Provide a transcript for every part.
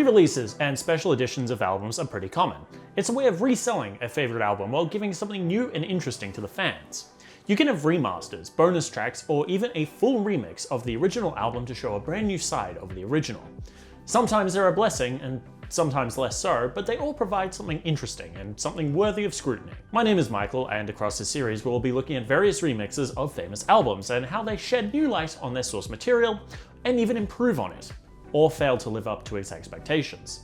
Re-releases and special editions of albums are pretty common. It's a way of reselling a favorite album while giving something new and interesting to the fans. You can have remasters, bonus tracks, or even a full remix of the original album to show a brand new side of the original. Sometimes they're a blessing, and sometimes less so, but they all provide something interesting and something worthy of scrutiny. My name is Michael, and across this series we'll be looking at various remixes of famous albums and how they shed new light on their source material and even improve on it, or fail to live up to its expectations.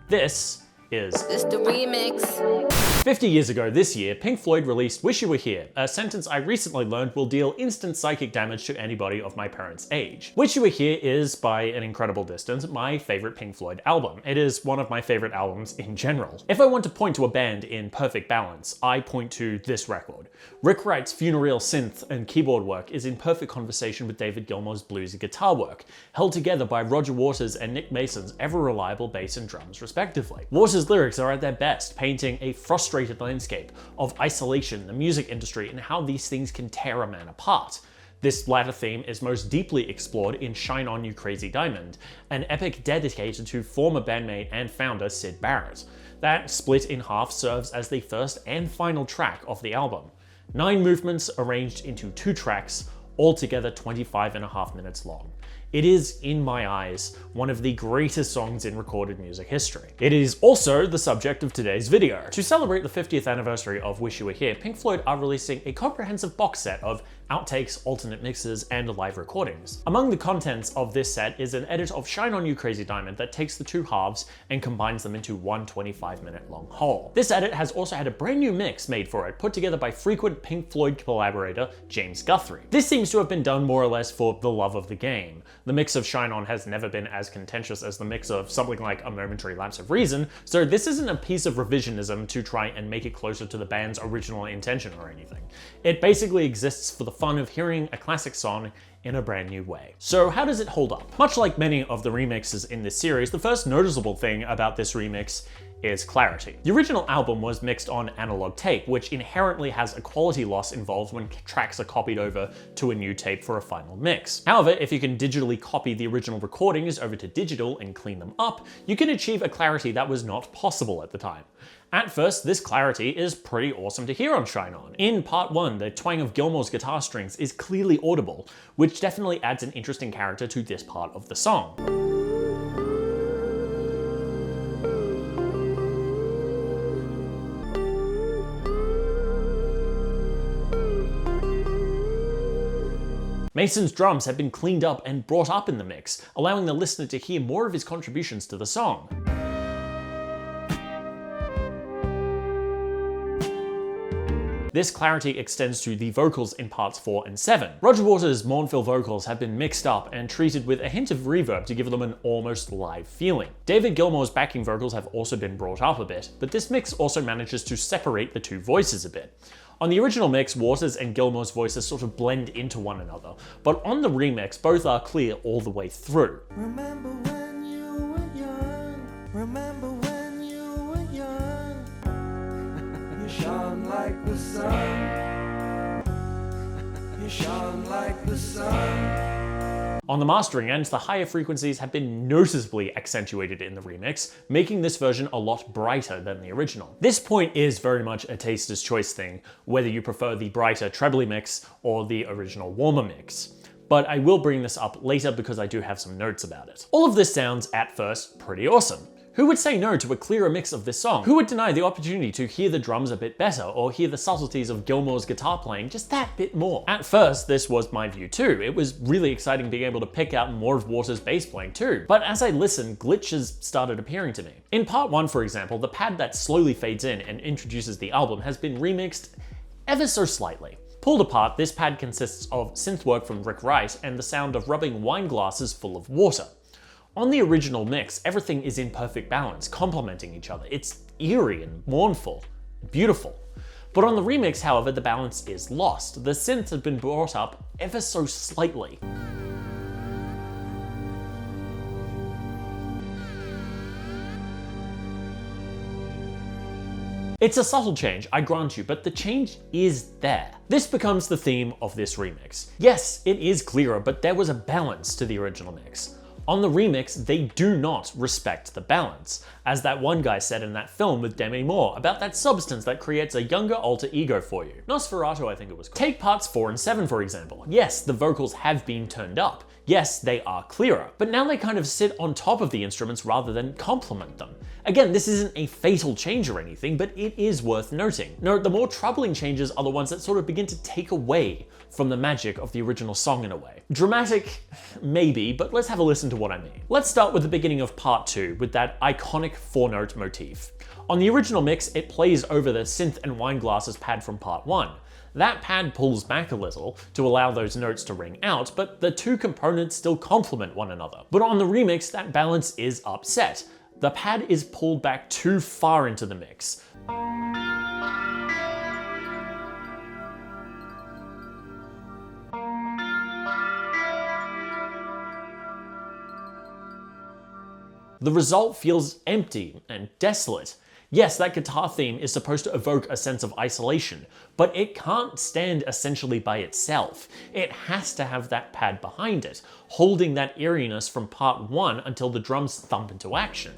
This is the remix. 50 years ago this year, Pink Floyd released Wish You Were Here, a sentence I recently learned will deal instant psychic damage to anybody of my parents' age. Wish You Were Here is, by an incredible distance, my favorite Pink Floyd album. It is one of my favorite albums in general. If I want to point to a band in perfect balance, I point to this record. Rick Wright's funereal synth and keyboard work is in perfect conversation with David Gilmour's bluesy guitar work, held together by Roger Waters and Nick Mason's ever-reliable bass and drums respectively. Waters' lyrics are at their best, painting a frustrated landscape of isolation, the music industry, and how these things can tear a man apart. This latter theme is most deeply explored in Shine On You Crazy Diamond, an epic dedicated to former bandmate and founder Syd Barrett. That split in half serves as the first and final track of the album. 9 movements arranged into 2 tracks, altogether 25.5 minutes long. It is, in my eyes, one of the greatest songs in recorded music history. It is also the subject of today's video. To celebrate the 50th anniversary of Wish You Were Here, Pink Floyd are releasing a comprehensive box set of outtakes, alternate mixes, and live recordings. Among the contents of this set is an edit of Shine On You Crazy Diamond that takes the 2 halves and combines them into one 25-minute long whole. This edit has also had a brand new mix made for it, put together by frequent Pink Floyd collaborator James Guthrie. This seems to have been done more or less for the love of the game. The mix of Shine On has never been as contentious as the mix of something like A Momentary Lapse of Reason, so this isn't a piece of revisionism to try and make it closer to the band's original intention or anything. It basically exists for the fun of hearing a classic song in a brand new way. So how does it hold up? Much like many of the remixes in this series, the first noticeable thing about this remix is clarity. The original album was mixed on analog tape, which inherently has a quality loss involved when tracks are copied over to a new tape for a final mix. However, if you can digitally copy the original recordings over to digital and clean them up, you can achieve a clarity that was not possible at the time. At first, this clarity is pretty awesome to hear on Shine On. In part 1, the twang of Gilmour's guitar strings is clearly audible, which definitely adds an interesting character to this part of the song. Mason's drums have been cleaned up and brought up in the mix, allowing the listener to hear more of his contributions to the song. This clarity extends to the vocals in parts 4 and 7. Roger Waters' mournful vocals have been mixed up and treated with a hint of reverb to give them an almost live feeling. David Gilmour's backing vocals have also been brought up a bit, but this mix also manages to separate the 2 voices a bit. On the original mix, Waters and Gilmour's voices sort of blend into one another, but on the remix, both are clear all the way through. Remember when you were young, remember when you were young, you shone like the sun, you shone like the sun. On the mastering end, the higher frequencies have been noticeably accentuated in the remix, making this version a lot brighter than the original. This point is very much a taster's choice thing, whether you prefer the brighter trebly mix or the original warmer mix. But I will bring this up later because I do have some notes about it. All of this sounds, at first, pretty awesome. Who would say no to a clearer mix of this song? Who would deny the opportunity to hear the drums a bit better or hear the subtleties of Gilmour's guitar playing just that bit more? At first, this was my view too. It was really exciting being able to pick out more of Waters' bass playing too. But as I listened, glitches started appearing to me. In part 1, for example, the pad that slowly fades in and introduces the album has been remixed ever so slightly. Pulled apart, this pad consists of synth work from Rick Wright and the sound of rubbing wine glasses full of water. On the original mix, everything is in perfect balance, complementing each other. It's eerie and mournful, beautiful. But on the remix, however, the balance is lost. The synth has been brought up ever so slightly. It's a subtle change, I grant you, but the change is there. This becomes the theme of this remix. Yes, it is clearer, but there was a balance to the original mix. On the remix, they do not respect the balance, as that one guy said in that film with Demi Moore about that substance that creates a younger alter ego for you. Nosferatu, I think it was called. Take parts 4 and 7 for example. Yes, the vocals have been turned up. Yes, they are clearer, but now they kind of sit on top of the instruments rather than complement them. Again, this isn't a fatal change or anything, but it is worth noting. No, the more troubling changes are the ones that sort of begin to take away from the magic of the original song in a way. Dramatic, maybe, but let's have a listen to what I mean. Let's start with the beginning of part 2 with that iconic 4-note motif. On the original mix, it plays over the synth and wine glasses pad from part 1. That pad pulls back a little to allow those notes to ring out, but the two components still complement one another. But on the remix, that balance is upset. The pad is pulled back too far into the mix. The result feels empty and desolate. Yes, that guitar theme is supposed to evoke a sense of isolation, but it can't stand essentially by itself. It has to have that pad behind it, holding that eeriness from part 1 until the drums thump into action.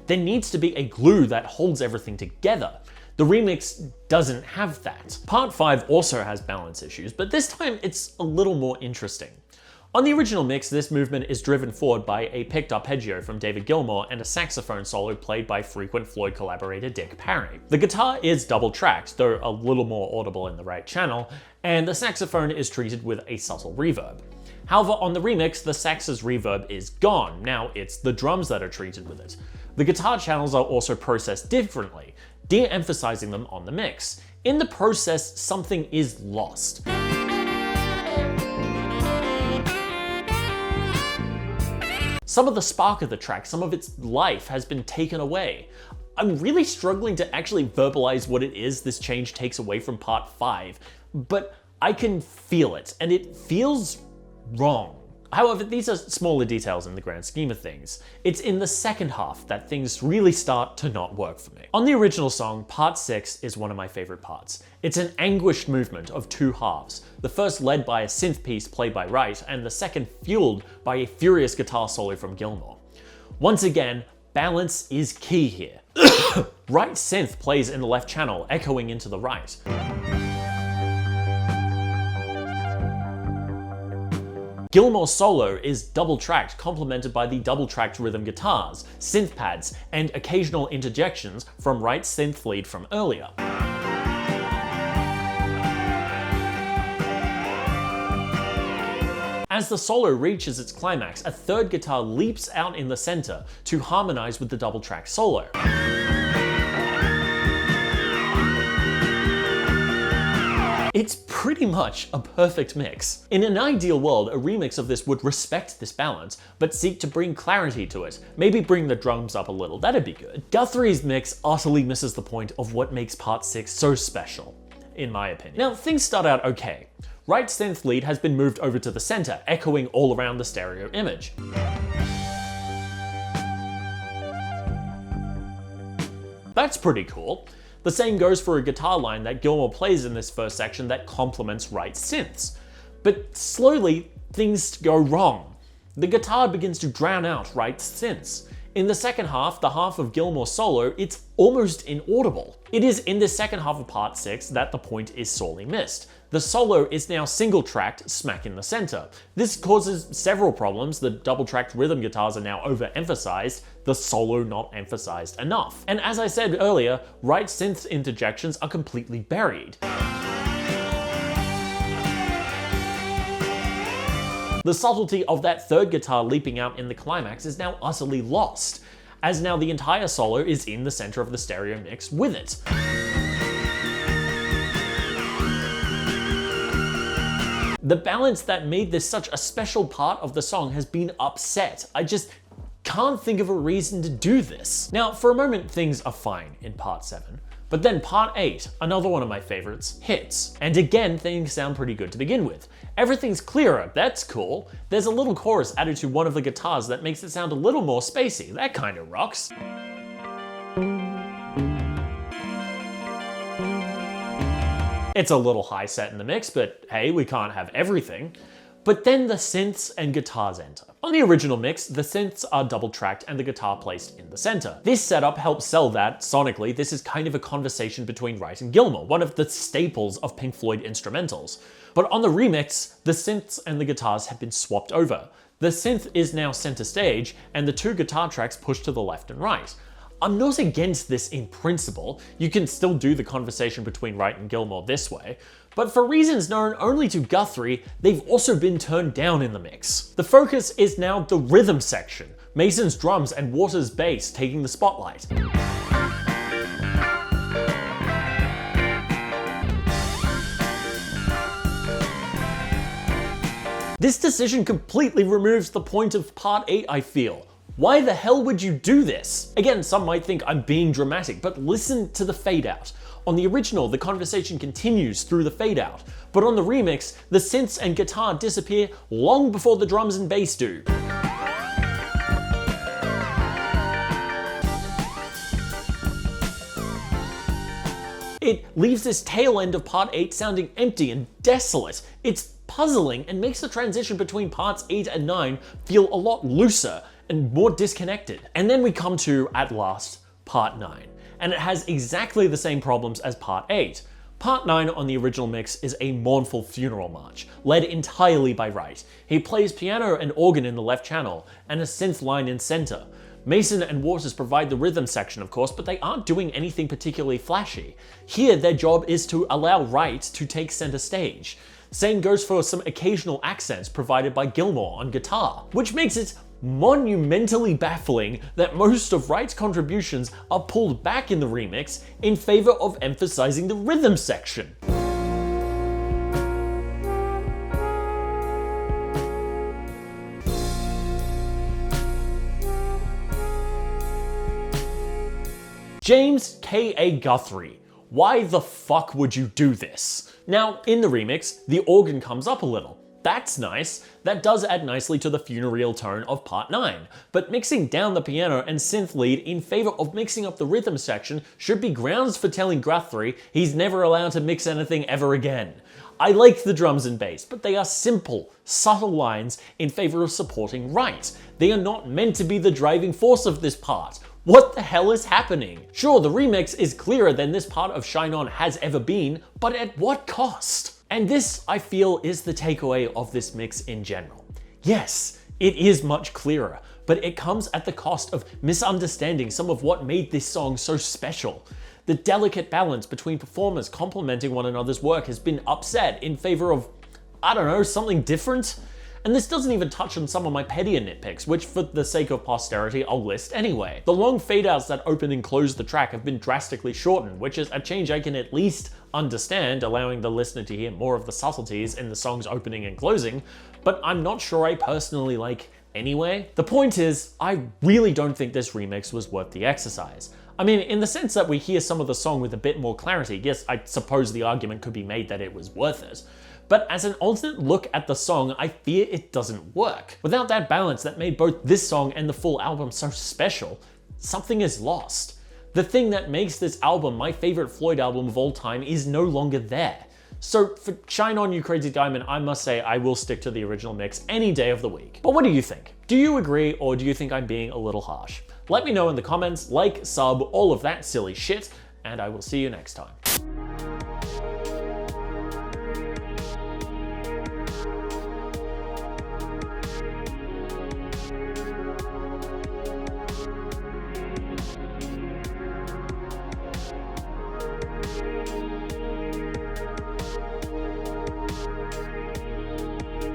There needs to be a glue that holds everything together. The remix doesn't have that. Part 5 also has balance issues, but this time it's a little more interesting. On the original mix, this movement is driven forward by a picked arpeggio from David Gilmour and a saxophone solo played by frequent Floyd collaborator Dick Parry. The guitar is double-tracked, though a little more audible in the right channel, and the saxophone is treated with a subtle reverb. However, on the remix, the sax's reverb is gone. Now it's the drums that are treated with it. The guitar channels are also processed differently, de-emphasizing them on the mix. In the process, something is lost. Some of the spark of the track, some of its life has been taken away. I'm really struggling to actually verbalize what it is this change takes away from part 5, but I can feel it, and it feels wrong. However, these are smaller details in the grand scheme of things. It's in the second half that things really start to not work for me. On the original song, part 6 is one of my favorite parts. It's an anguished movement of two halves, the first led by a synth piece played by Wright, and the second fueled by a furious guitar solo from Gilmour. Once again, balance is key here. Wright's synth plays in the left channel, echoing into the right. Gilmour's solo is double-tracked, complemented by the double-tracked rhythm guitars, synth pads, and occasional interjections from Wright's synth lead from earlier. As the solo reaches its climax, a third guitar leaps out in the center to harmonize with the double-tracked solo. It's pretty much a perfect mix. In an ideal world, a remix of this would respect this balance, but seek to bring clarity to it. Maybe bring the drums up a little, that'd be good. Guthrie's mix utterly misses the point of what makes part 6 so special, in my opinion. Now, things start out okay. Wright's synth lead has been moved over to the center, echoing all around the stereo image. That's pretty cool. The same goes for a guitar line that Gilmour plays in this first section that complements Wright's synths. But slowly, things go wrong. The guitar begins to drown out Wright's synths. In the second half, the half of Gilmour's solo, it's almost inaudible. It is in the second half of part 6 that the point is sorely missed. The solo is now single-tracked smack in the center. This causes several problems. The double-tracked rhythm guitars are now overemphasized, the solo not emphasized enough. And as I said earlier, Wright's synth interjections are completely buried. The subtlety of that third guitar leaping out in the climax is now utterly lost, as now the entire solo is in the center of the stereo mix with it. The balance that made this such a special part of the song has been upset. I just can't think of a reason to do this. Now, for a moment, things are fine in part 7. But then part 8, another one of my favorites, hits. And again, things sound pretty good to begin with. Everything's clearer, that's cool. There's a little chorus added to one of the guitars that makes it sound a little more spacey. That kind of rocks. It's a little high set in the mix, but hey, we can't have everything. But then the synths and guitars enter. On the original mix, the synths are double-tracked and the guitar placed in the center. This setup helps sell that, sonically, this is kind of a conversation between Wright and Gilmour, one of the staples of Pink Floyd instrumentals. But on the remix, the synths and the guitars have been swapped over. The synth is now center stage, and the two guitar tracks pushed to the left and right. I'm not against this in principle, you can still do the conversation between Wright and Gilmour this way, but for reasons known only to Guthrie, they've also been turned down in the mix. The focus is now the rhythm section, Mason's drums and Waters' bass taking the spotlight. This decision completely removes the point of part 8, I feel. Why the hell would you do this? Again, some might think I'm being dramatic, but listen to the fade out. On the original, the conversation continues through the fade out, but on the remix, the synths and guitar disappear long before the drums and bass do. It leaves this tail end of part 8 sounding empty and desolate. It's puzzling and makes the transition between parts 8 and 9 feel a lot looser and more disconnected. And then we come to, at last, part 9. And it has exactly the same problems as part 8. Part 9 on the original mix is a mournful funeral march, led entirely by Wright. He plays piano and organ in the left channel, and a synth line in center. Mason and Waters provide the rhythm section, of course, but they aren't doing anything particularly flashy. Here, their job is to allow Wright to take center stage. Same goes for some occasional accents provided by Gilmour on guitar, which makes it monumentally baffling that most of Wright's contributions are pulled back in the remix in favor of emphasizing the rhythm section. James K.A. Guthrie. Why the fuck would you do this? Now, in the remix, the organ comes up a little. That's nice. That does add nicely to the funereal tone of part 9, but mixing down the piano and synth lead in favor of mixing up the rhythm section should be grounds for telling Guthrie he's never allowed to mix anything ever again. I like the drums and bass, but they are simple, subtle lines in favor of supporting Wright. They are not meant to be the driving force of this part. What the hell is happening? Sure, the remix is clearer than this part of Shine On has ever been, but at what cost? And this, I feel, is the takeaway of this mix in general. Yes, it is much clearer, but it comes at the cost of misunderstanding some of what made this song so special. The delicate balance between performers complementing one another's work has been upset in favor of, I don't know, something different? And this doesn't even touch on some of my pettier nitpicks, which for the sake of posterity, I'll list anyway. The long fade-outs that open and close the track have been drastically shortened, which is a change I can at least understand, allowing the listener to hear more of the subtleties in the song's opening and closing, but I'm not sure I personally like anyway. The point is, I really don't think this remix was worth the exercise. I mean, in the sense that we hear some of the song with a bit more clarity, yes, I suppose the argument could be made that it was worth it. But as an alternate look at the song, I fear it doesn't work. Without that balance that made both this song and the full album so special, something is lost. The thing that makes this album my favorite Floyd album of all time is no longer there. So for Shine On You Crazy Diamond, I must say I will stick to the original mix any day of the week. But what do you think? Do you agree, or do you think I'm being a little harsh? Let me know in the comments, like, sub, all of that silly shit, and I will see you next time.